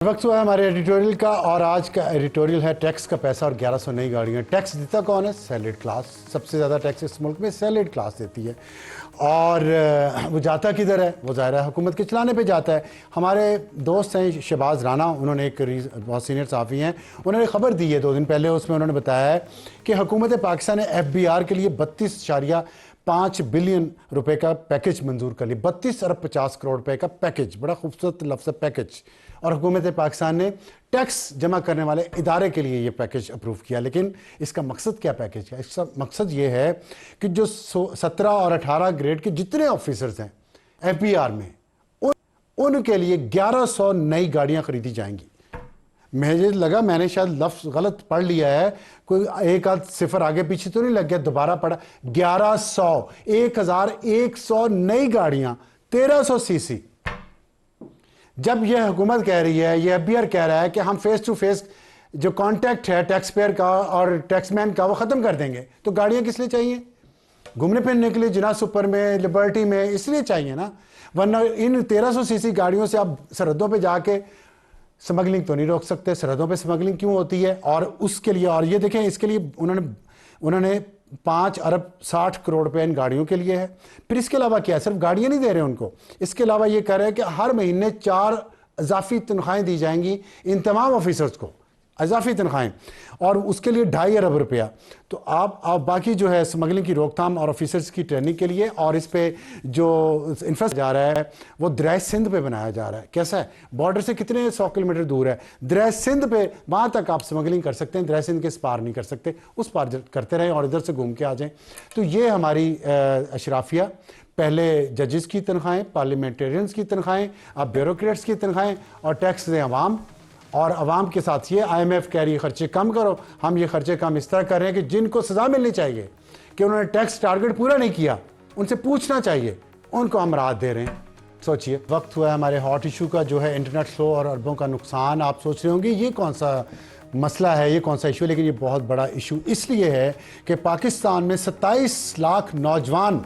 वक्त हुआ है हमारे एडिटोरियल का और आज का एडिटोरियल है टैक्स का पैसा और 1100 नई गाड़ियाँ। टैक्स देता कौन है? Salaried class. सबसे ज़्यादा टैक्स इस मुल्क में सैलरीड क्लास देती है और वो जाता किधर है? वो ज़ाहिर है हुकूमत के चलाने पे जाता है। हमारे दोस्त हैं शहबाज राना, उन्होंने एक बहुत सीनियर साफ़ी हैं, उन्होंने खबर दी है 2 दिन पहले। उसमें उन्होंने बताया है कि हुकूमत पाकिस्तान ने FBR के लिए 32.5 बिलियन रुपए का पैकेज मंजूर कर लिया। 32 अरब 50 करोड़ रुपए का पैकेज, बड़ा खूबसूरत लफ्ज़ पैकेज। और हुकूमत पाकिस्तान ने टैक्स जमा करने वाले इदारे के लिए ये पैकेज अप्रूव किया। लेकिन इसका मकसद क्या पैकेज का? इसका मकसद ये है कि जो 17 और 18 ग्रेड के जितने ऑफिसर्स हैं FBR में, उनके लिए 1100 नई गाड़ियां खरीदी जाएंगी। मुझे लगा मैंने शायद लफ्ज़ गलत पढ़ लिया है, कोई एक आध सिफर आगे पीछे तो नहीं लग गया, दोबारा पढ़ा। 1100 नई गाड़ियां 1300 सीसी। जब यह हुकूमत कह रही है, यह FBR कह रहा है कि हम फेस टू फेस जो कांटेक्ट है टैक्स पेयर का और टैक्समैन का वो ख़त्म कर देंगे, तो गाड़ियाँ किस लिए चाहिए? घूमने फिरने के लिए जिना सुपर में, लिबर्टी में, इसलिए चाहिए ना। वरना इन 1300 सीसी गाड़ियों से आप सरहदों पे जाके स्मगलिंग तो नहीं रोक सकते। सरहदों पे स्मगलिंग क्यों होती है? और उसके लिए, और ये देखें, इसके लिए उन्होंने 5 अरब 60 करोड़ रुपए इन गाड़ियों के लिए है। फिर इसके अलावा क्या है? सिर्फ गाड़ियां नहीं दे रहे उनको, इसके अलावा ये कह रहे हैं कि हर महीने 4 इजाफी तनख्वाहें दी जाएंगी इन तमाम ऑफिसर्स को, इजाफी तनख्वाहें, और उसके लिए 2.5 अरब रुपया। तो आप बाकी जो है स्मगलिंग की रोकथाम और ऑफिसर्स की ट्रेनिंग के लिए, और इस पे जो इंफ्रास्ट्रक्चर जा रहा है वो दरिया सिंध पे बनाया जा रहा है। कैसा है? बॉर्डर से कितने 100 किलोमीटर दूर है, दरिया सिंध पे, वहाँ तक आप स्मगलिंग कर सकते हैं, दरिया सिंध के इस पार नहीं कर सकते, उस पार करते रहें और इधर से घूम के आ जाएँ। तो ये हमारी अशराफिया, पहले जजेस की तनख्वाहें, पार्लियामेंटेरियंस की तनख्वाहें, अब ब्यूरोक्रेट्स की तनख्वाहें, और टैक्स दें अवाम। और अवाम के साथ ये IMF कह रही है खर्चे कम करो। हम ये खर्चे कम इस तरह कर रहे हैं कि जिनको सज़ा मिलनी चाहिए कि उन्होंने टैक्स टारगेट पूरा नहीं किया, उनसे पूछना चाहिए, उनको हम राहत दे रहे हैं। सोचिए, वक्त हुआ है हमारे हॉट इशू का, जो है इंटरनेट स्लो और अरबों का नुकसान। आप सोच रहे होंगे ये कौन सा मसला है, ये कौन सा इशू है, लेकिन ये बहुत बड़ा इशू इसलिए है कि पाकिस्तान में 27 लाख नौजवान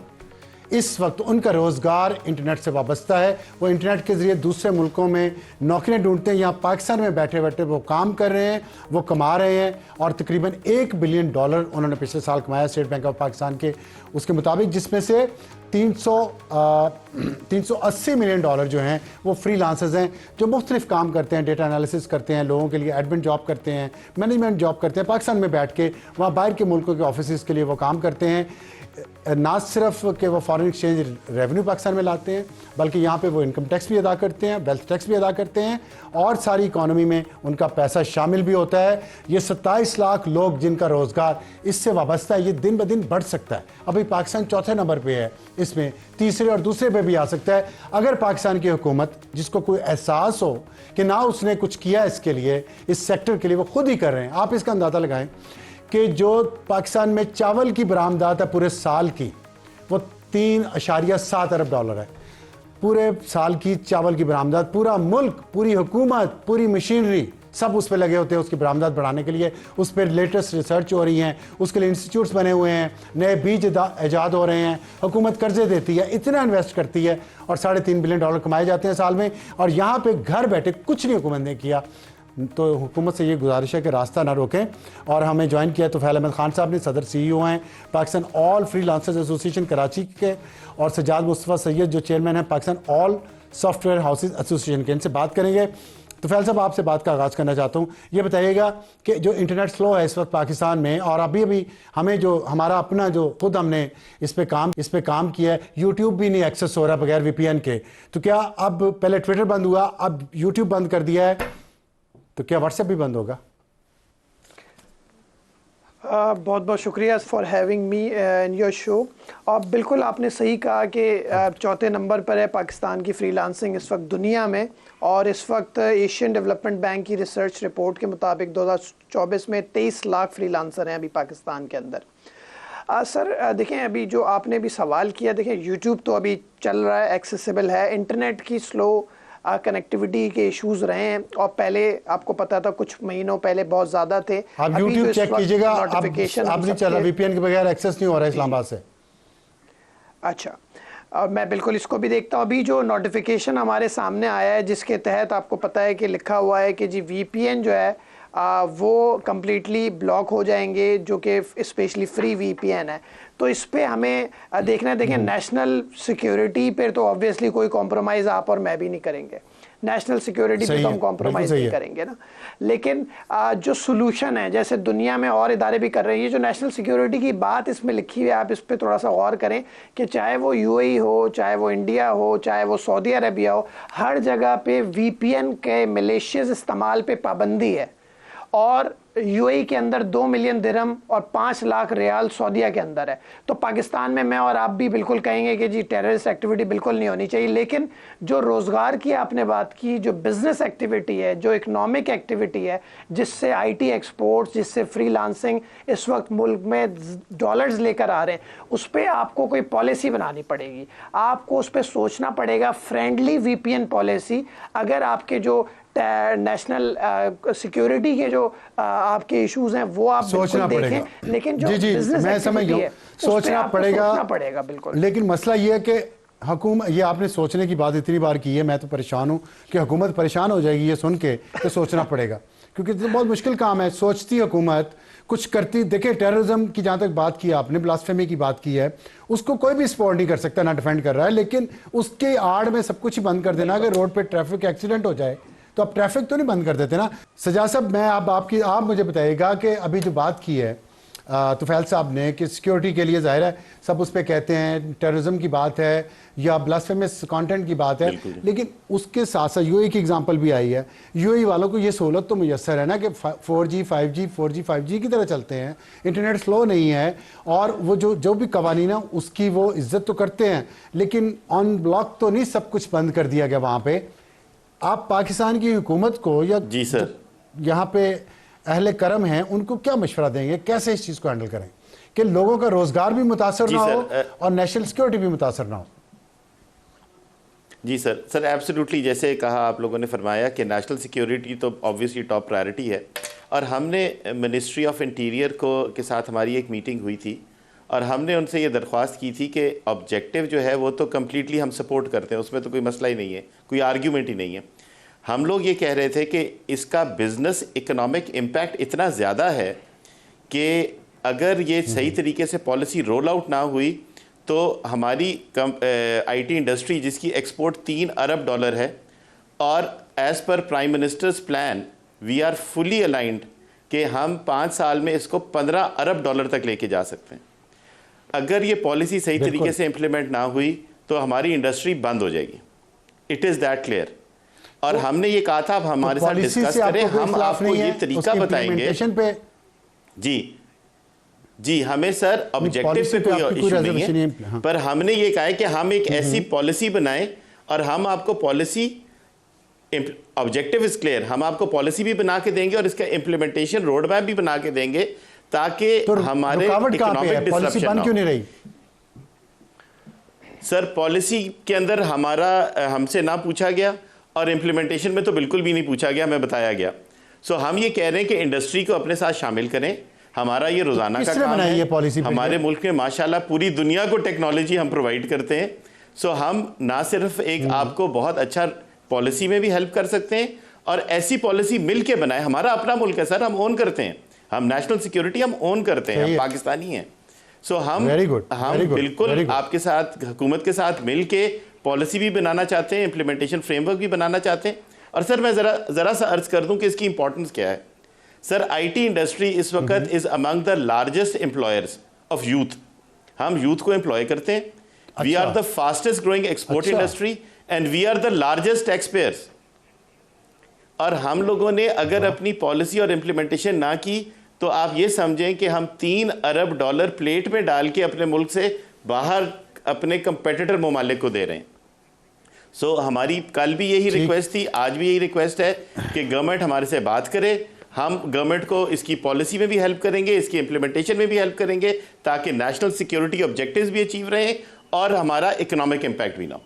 इस वक्त, उनका रोज़गार इंटरनेट से वाबस्ता है। वो इंटरनेट के ज़रिए दूसरे मुल्कों में नौकरियां ढूंढते हैं, यहाँ पाकिस्तान में बैठे बैठे वो काम कर रहे हैं, वो कमा रहे हैं। और तकरीबन $1 बिलियन उन्होंने पिछले साल कमाया स्टेट बैंक ऑफ पाकिस्तान के उसके मुताबिक, जिसमें से 380 मिलियन डॉलर जो हैं वो फ्रीलांसर्स हैं, जो मुख्तलिफ काम करते हैं, डेटा एनालिसिस करते हैं, लोगों के लिए एडमिन जॉब करते हैं, मैनेजमेंट जॉब करते हैं, पाकिस्तान में बैठ के वहाँ बाहर के मुल्कों के ऑफिस के लिए वो काम करते हैं। ना सिर्फ कि वो फॉरेन एक्सचेंज रेवेन्यू पाकिस्तान में लाते हैं, बल्कि यहाँ पे वो इनकम टैक्स भी अदा करते हैं, वेल्थ टैक्स भी अदा करते हैं, और सारी इकॉनमी में उनका पैसा शामिल भी होता है। ये 27 लाख लोग जिनका रोज़गार इससे वाबस्ता है, ये दिन ब दिन बढ़ सकता है। अभी पाकिस्तान चौथे नंबर पे है, इसमें तीसरे और दूसरे पे भी आ सकता है, अगर पाकिस्तान की हुकूमत, जिसको कोई एहसास हो कि ना उसने कुछ किया इसके लिए, इस सेक्टर के लिए, वो खुद ही कर रहे हैं। आप इसका अंदाज़ा लगाएं कि जो पाकिस्तान में चावल की बरामदात है पूरे साल की, वो 3.7 अरब डॉलर है। पूरे साल की चावल की बरामदात, पूरा मुल्क, पूरी हुकूमत, पूरी मशीनरी सब उस पर लगे होते हैं उसकी बरामदात बढ़ाने के लिए। उस पर लेटेस्ट रिसर्च हो रही हैं, उसके लिए इंस्टीट्यूट्स बने हुए हैं, नए बीज ईजाद हो रहे हैं, हुकूमत कर्जे देती है, इतना इन्वेस्ट करती है, और $3.5 बिलियन कमाए जाते हैं साल में। और यहाँ पे घर बैठे कुछ नहीं हुकूमत ने किया। तो हुकूमत से ये गुजारिश है कि रास्ता ना रोकें। और हमें ज्वाइन किया तुफैल अहमद खान साहब ने, सदर CEO हैं Pakistan all freelancers association Karachi के, और सज्जाद मुस्तफ़ा सैयद जो चेयरमैन है Pakistan all software houses association के। इनसे बात करेंगे। तुफैल साहब, आपसे बात का आगाज़ करना चाहता हूँ। ये बताइएगा कि जो इंटरनेट स्लो है इस वक्त पाकिस्तान में, और अभी हमें जो हमारा अपना जो खुद हमने इस पे काम किया है, यूट्यूब भी नहीं एक्सेस हो रहा बगैर VPN के, तो क्या अब, पहले ट्विटर बंद हुआ, अब यूट्यूब बंद कर दिया है, तो क्या व्हाट्सएप भी बंद होगा? बहुत बहुत शुक्रिया for having me in your show. और बिल्कुल आपने सही कहा कि चौथे नंबर पर है पाकिस्तान की फ्रीलांसिंग इस वक्त दुनिया में। और इस वक्त एशियन डेवलपमेंट बैंक की रिसर्च रिपोर्ट के मुताबिक 2024 में 23 लाख फ्रीलांसर हैं अभी पाकिस्तान के अंदर। सर देखें, अभी जो आपने भी सवाल किया, देखें यूट्यूब तो अभी चल रहा है, एक्सेसिबल है। इंटरनेट की स्लो कनेक्टिविटी के इश्यूज रहे हैं, और पहले आपको पता था कुछ महीनों पहले बहुत ज़्यादा थे। आप यूट्यूब चेक कीजिएगा, अब नहीं चला, VPN के बगैर एक्सेस नहीं हो रहा है इस्लामाबाद से। अच्छा, और मैं बिल्कुल इसको भी देखता हूँ। अभी जो नोटिफिकेशन हमारे सामने आया है जिसके तहत आपको पता है कि लिखा हुआ है कि जी वीपीएन जो है वो कम्प्लीटली ब्लॉक हो जाएंगे, जो कि स्पेशली फ्री वीपीएन है। तो इस पे हमें देखना, देखें नेशनल सिक्योरिटी पे तो ऑब्वियसली कोई कॉम्प्रोमाइज़ आप और मैं भी नहीं करेंगे, नेशनल सिक्योरिटी पे तो हम कॉम्प्रोमाइज नहीं करेंगे ना। लेकिन जो सोल्यूशन है, जैसे दुनिया में और इदारे भी कर रहे हैं, ये जो नेशनल सिक्योरिटी की बात इसमें लिखी हुई है, आप इस पर थोड़ा सा गौर करें कि चाहे वो यूएई हो, चाहे वो इंडिया हो, चाहे वो सऊदी अरबिया हो, हर जगह पे वीपीएन के मलेशियस इस्तेमाल पे पाबंदी है। और यूएई के अंदर 2 मिलियन दिरहम और 5 लाख रियाल सऊदीया के अंदर है। तो पाकिस्तान में मैं और आप भी बिल्कुल कहेंगे कि जी टेररिस्ट एक्टिविटी बिल्कुल नहीं होनी चाहिए। लेकिन जो रोज़गार की आपने बात की, जो बिजनेस एक्टिविटी है, जो इकोनॉमिक एक्टिविटी है, जिससे आईटी एक्सपोर्ट्स, जिससे फ्रीलांसिंग इस वक्त मुल्क में डॉलर्स लेकर आ रहे हैं, उस पर आपको कोई पॉलिसी बनानी पड़ेगी, आपको उस पर सोचना पड़ेगा, फ्रेंडली वीपीएन पॉलिसी। अगर आपके जो नेशनल सिक्योरिटी के जो आपके इश्यूज हैं वो आप सोचना पड़ेगा, लेकिन जो जी मैं समझ गया, सोचना पड़ेगा बिल्कुल। लेकिन मसला ये है कि हुकूमत, ये आपने सोचने की बात इतनी बार की है, मैं तो परेशान हूँ कि हुकूमत परेशान हो जाएगी ये सुन के, तो सोचना पड़ेगा क्योंकि तो बहुत मुश्किल काम है। सोचती हुकूमत, कुछ करती। देखिए टेररिज्म की जहाँ तक बात की आपने, ब्लास्फेमी की बात की है, उसको कोई भी सपोर्ट नहीं कर सकता, ना डिफेंड कर रहा है, लेकिन उसके आड़ में सब कुछ ही बंद कर देना। अगर रोड पे ट्रैफिक एक्सीडेंट हो जाए तो आप ट्रैफिक तो नहीं बंद कर देते ना। सजा साहब, मैं आप मुझे बताइएगा कि अभी जो बात की है तुफैल साहब ने कि सिक्योरिटी के लिए, जाहिर है सब उस पर कहते हैं टेररिज्म की बात है या ब्लास्फेमस कंटेंट की बात है, लेकिन उसके साथ साथ यूएई की एग्जांपल भी आई है। यूएई वालों को ये सहूलत तो मुयसर है ना कि 4G 5G 4G 5G की तरह चलते हैं, इंटरनेट स्लो नहीं है, और वो जो भी कवानीन है उसकी वो इज्जत तो करते हैं, लेकिन ऑन ब्लॉक तो नहीं सब कुछ बंद कर दिया गया वहाँ पे। आप पाकिस्तान की हुकूमत को या जी सर, यहाँ पे अहले करम हैं, उनको क्या मशवरा देंगे, कैसे इस चीज़ को हैंडल करें कि लोगों का रोजगार भी मुतासर ना हो और नेशनल सिक्योरिटी भी मुतासर ना हो? जी सर एब्सोल्युटली, जैसे कहा आप लोगों ने फरमाया कि नेशनल सिक्योरिटी तो ऑब्वियसली टॉप प्रायोरिटी है, और हमने मिनिस्ट्री ऑफ इंटीरियर के साथ हमारी एक मीटिंग हुई थी और हमने उनसे ये दरख्वास्त की थी कि ऑब्जेक्टिव जो है वो तो कम्प्लीटली हम सपोर्ट करते हैं, उसमें तो कोई मसला ही नहीं है, कोई आर्ग्यूमेंट ही नहीं है। हम लोग ये कह रहे थे कि इसका बिज़नेस इकोनॉमिक इम्पैक्ट इतना ज़्यादा है कि अगर ये सही तरीके से पॉलिसी रोल आउट ना हुई तो हमारी आईटी इंडस्ट्री, जिसकी एक्सपोर्ट $3 अरब है, और as per prime minister's plan we are fully aligned कि हम 5 साल में इसको $15 अरब तक लेके जा सकते हैं। अगर ये पॉलिसी सही तरीके से इम्प्लीमेंट ना हुई तो हमारी इंडस्ट्री बंद हो जाएगी। It is that clear. और हमने ये कहा था, अब हमारे साथ डिस्कस करें, हम आपको ये तरीका बताएंगे। जी हमें सर ऑब्जेक्टिव से कोई इशू नहीं है, पर हमने ये कहा है कि हम एक ऐसी पॉलिसी बनाएं और हम आपको पॉलिसी, ऑब्जेक्टिव इज क्लियर, हम आपको पॉलिसी भी बना के देंगे और इसका इम्प्लीमेंटेशन रोड मैप भी बना के देंगे ताकि हमारे इकोनॉमिक डिसरप्शन ना हो। सर पॉलिसी के अंदर हमसे ना पूछा गया और इम्प्लीमेंटेशन में तो बिल्कुल भी नहीं पूछा गया, हमें बताया गया। सो हम ये कह रहे हैं कि इंडस्ट्री को अपने साथ शामिल करें, हमारा ये रोजाना का काम है। हमारे मुल्क में माशाल्लाह पूरी दुनिया को टेक्नोलॉजी हम प्रोवाइड करते हैं। सो हम ना सिर्फ एक आपको बहुत अच्छा पॉलिसी में भी हेल्प कर सकते हैं, और ऐसी पॉलिसी मिल के बनाए। हमारा अपना मुल्क है सर, हम ओन करते हैं, हम नेशनल सिक्योरिटी हम ओन करते हैं, हम पाकिस्तानी हैं। सो हम बिल्कुल आपके साथ, हुकूमत के साथ मिल के पॉलिसी भी बनाना चाहते हैं, इम्प्लीमेंटेशन फ्रेमवर्क भी बनाना चाहते हैं। और सर मैं ज़रा सा अर्ज कर दूं कि इसकी इंपॉर्टेंस क्या है। सर आईटी इंडस्ट्री इस वक्त is among the largest employers of youth. हम यूथ को एम्प्लॉय करते हैं। We are the fastest growing export industry and we are the largest tax payers. और हम लोगों ने अगर अपनी पॉलिसी और इम्प्लीमेंटेशन ना की तो आप ये समझें कि हम $3 अरब प्लेट में डाल के अपने मुल्क से बाहर अपने कंपेटिटर ममालिक को दे रहे हैं। सो हमारी कल भी यही रिक्वेस्ट थी, आज भी यही रिक्वेस्ट है कि गवर्नमेंट हमारे से बात करे। हम गवर्नमेंट को इसकी पॉलिसी में भी हेल्प करेंगे, इसकी इम्प्लीमेंटेशन में भी हेल्प करेंगे, ताकि नेशनल सिक्योरिटी ऑब्जेक्टिव्स भी अचीव रहें और हमारा इकोनॉमिक इम्पैक्ट भी ना हो।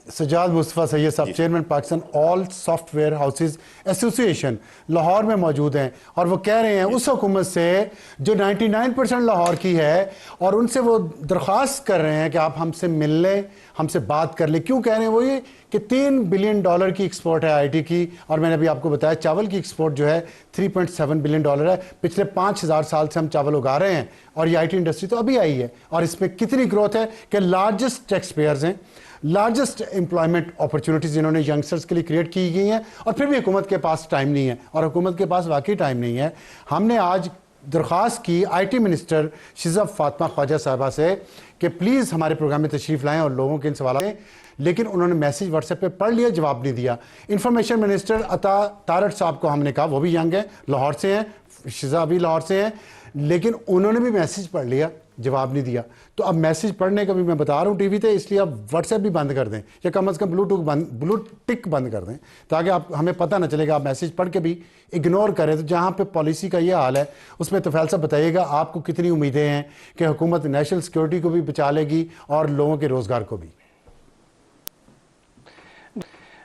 सजाद मुस्तफ़ा सैयद साहब, chairman Pakistan all software houses association Lahore में मौजूद हैं और वो कह रहे हैं उस हुकूमत से जो 99% लाहौर की है, और उनसे वो दरख्वास्त कर रहे हैं कि आप हमसे मिल लें, हमसे बात कर लें। क्यों कह रहे हैं वो ये कि $3 बिलियन की एक्सपोर्ट है आईटी की, और मैंने अभी आपको बताया चावल की एक्सपोर्ट जो है $3.7 बिलियन है। पिछले 5000 साल से हम चावल उगा रहे हैं और ये आईटी इंडस्ट्री तो अभी आई है, और इसमें कितनी ग्रोथ है कि लार्जेस्ट टैक्स पेयर्स हैं, लार्जेस्ट एम्प्लॉयमेंट अपॉर्चुनिटीज़ इन्होंने यंगस्टर्स के लिए क्रिएट की गई हैं, और फिर भी हुकूमत के पास टाइम नहीं है, और हुकूमत के पास वाकई टाइम नहीं है। हमने आज दरख्वास्त की आईटी मिनिस्टर शिज़ा फातिमा ख्वाजा साहबा से कि प्लीज़ हमारे प्रोग्राम में तशरीफ़ लाएं और लोगों के इन सवाल लें, लेकिन उन्होंने मैसेज व्हाट्सएप पे पढ़ लिया, जवाब नहीं दिया। इंफॉर्मेशन मिनिस्टर अता तारड़ साहब को हमने कहा, वो भी यंग है, लाहौर से हैं, शिज़ा भी लाहौर से हैं, लेकिन उन्होंने भी मैसेज पढ़ लिया, जवाब नहीं दिया। तो अब मैसेज पढ़ने का भी मैं बता रहा हूँ टीवी पे, इसलिए आप व्हाट्सएप भी बंद कर दें, या कम से कम ब्लू टिक बंद कर दें, ताकि आप हमें पता ना चलेगा। आप मैसेज पढ़ के भी इग्नोर करें। तो जहाँ पे पॉलिसी का ये हाल है, उसमें तफैल साहब बताइएगा आपको कितनी उम्मीदें हैं कि हुकूमत नेशनल सिक्योरिटी को भी बचा लेगी और लोगों के रोज़गार को भी।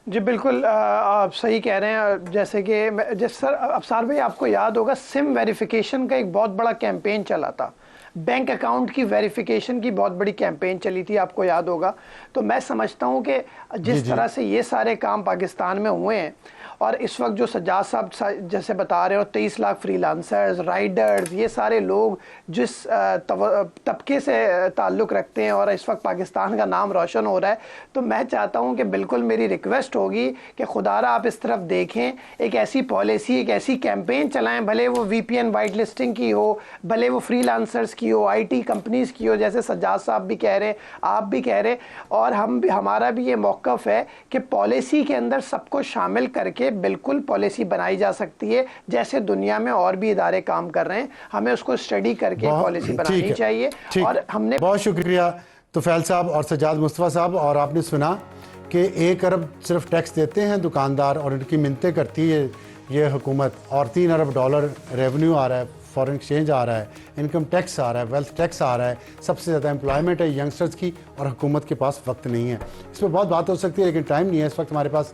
जी बिल्कुल, आप सही कह रहे हैं। जैसे कि सर अफसार भाई, आपको याद होगा सिम वेरिफिकेशन का एक बहुत बड़ा कैंपेन चला था, बैंक अकाउंट की वेरिफिकेशन की बहुत बड़ी कैंपेन चली थी, आपको याद होगा। तो मैं समझता हूं कि जिस तरह से ये सारे काम पाकिस्तान में हुए हैं, और इस वक्त जो सज्जाद साहब जैसे बता रहे हो 23 लाख फ्रीलांसर्स, राइडर्स, ये सारे लोग जिस तबके से ताल्लुक़ रखते हैं और इस वक्त पाकिस्तान का नाम रोशन हो रहा है, तो मैं चाहता हूं कि बिल्कुल मेरी रिक्वेस्ट होगी कि खुदारा आप इस तरफ देखें, एक ऐसी पॉलिसी, एक ऐसी कैंपेन चलाएं, भले वो VPN वाइट लिस्टिंग की हो, भले वो फ्रीलांसर्स की हो, IT कंपनीज़ की हो, जैसे सज्जाद साहब भी कह रहे हैं, आप भी कह रहे हैं, और हमारा भी ये मौक़िफ़ है कि पॉलिसी के अंदर सबको शामिल करके बिल्कुल पॉलिसी बनाई जा सकती है, जैसे दुनिया में और भी इदारे काम कर रहे हैं। हमें उसको स्टडी करके पॉलिसी बनानी चाहिए। और हमने बहुत शुक्रिया तुफैल साहब और सज्जाद मुस्तफ़ा साहब। और आपने सुना कि 1 अरब सिर्फ टैक्स देते हैं दुकानदार और उनकी मिन्नतें करती है ये हुकूमत, और $3 अरब रेवेन्यू आ रहा है, फॉरेन एक्सचेंज आ रहा है, इनकम टैक्स आ रहा है, वेल्थ टैक्स आ रहा है, सबसे ज़्यादा एम्प्लॉयमेंट है यंगस्टर्स की, और हुकूमत के पास वक्त नहीं है। इस पर बहुत बात हो सकती है, लेकिन टाइम नहीं है इस वक्त हमारे पास।